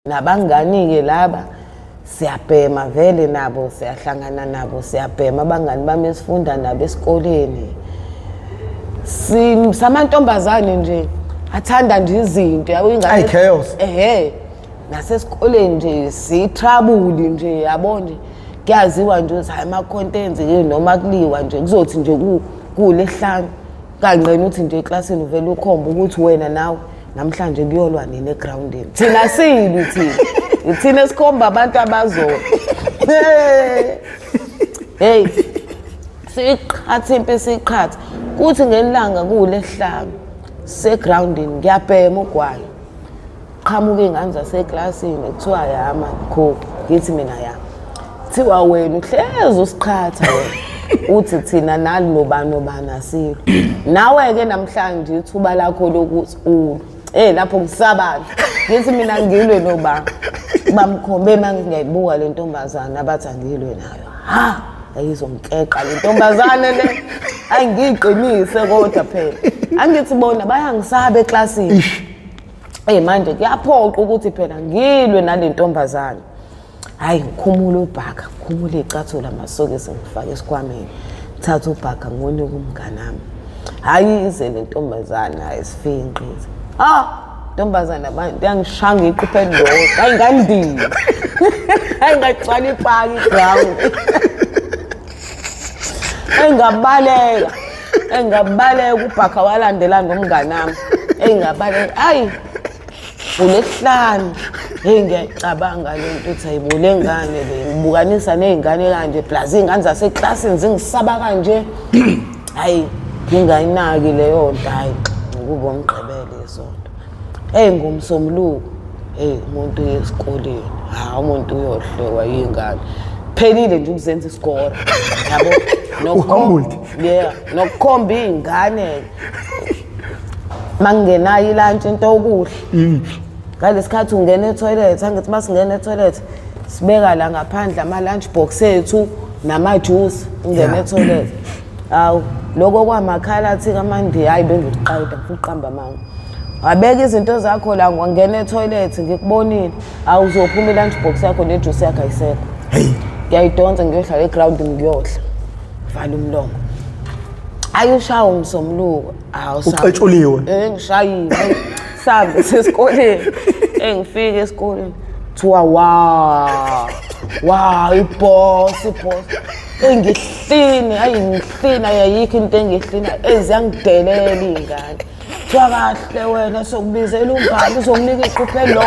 Nabangani-ke laba siyabhema vele nabo siyahlangana nabo siyabhema abangani bami esifunda nabo esikoleni. Samantombazane nje athanda nje izinto yabo ingane chaos. Nasesikoleni nje sitrouble nje yabo nje kuyaziwa nje ukuthi hayi ama-contents ke noma kuliwa nje kuzothi nje kuLesihlanu kancane uthi nje eklasini uvela ukhomba ukuthi wena nawe namhlanje kuyolwa nini egroundini. Thina sili thina esikhomba abantu abazola. Hey siqhatha impela siqhatha kuthi ngelanga kuLesihlanu segroundini ngiyabhema ugwayi. Qhamuke ingane zaseklasini kuthiwa yama kho ngithi mina ya. Kuthiwa wena uhlezi usiqhatha wena. Uthi thina nali nobani asilo. Nawe ke namhlanje ithuba lakho lokuthi lapho ngisabana. Ngithi mina ngilwe nobani. Bamkhombe mangiyayibuka le ntombazana abathi angilwe nayo. Ha ayizomkeqa le ntombazane le. Angiqinise kodwa phela. Angithi bona bayangisaba eklasini. Manje kuyaphoqa ukuthi phela ngilwe nale ntombazane. Hayi ngikhumula uBhaka, ngikhumula icathulo amasokisi ngifaka esikhwameni. Thatha uBhaka ngone kumngane nami. Hayi ize le ntombazane ayisifinqize. Ntombazane abantu yangishanga iquphe lo. Hayi ngandini. Hayi ngacwala ipaki ground. Engabaleka uBhaka walandela nomngane nami. Engabaleka hayi uLesihlanu ngiyacabanga lento uthi ayibule ngane le ngibukanisa nezingane kanje plus izingane zaseklasini zingisaba kanje. Hayi ngingayinaki leyo nto hayi ukuba umgqibele isonto. Ngumsomluko umuntu uyesikoleni umuntu uyohlekwa yingane. Phelile nje ukuzenza isikole yabo nokukhomba izingane mangenayo ilunch into okudla. Ngalesikhathi ungena etoilet angithi masingena etoilet sibeka la ngaphandle ama lunch box ethu nama juice ungena etoilet. Lokho kwamakhala athi kaMandi hayi bengiqayida ngifuna uqamba manga. Wabeka izinto zakho la ngwana etoilet ngikubonile. Uzophuma ilunch box yakho nejuice yakho ayisekho. Ngiyayidonsa ngiyohlala eground ngiyodla. Vala umlomo. Ayushawa umsomluko. Uqetshuliwe. Ngishayile. Sabe sesikoleni. Ngifike esikoleni. Thiwa iboss. Ngihlini, ngihlina ayikho into engihlina eziyangidelela izingane. Thiwa kahle wena sokubizela umbhali uzokunika iquphe lo.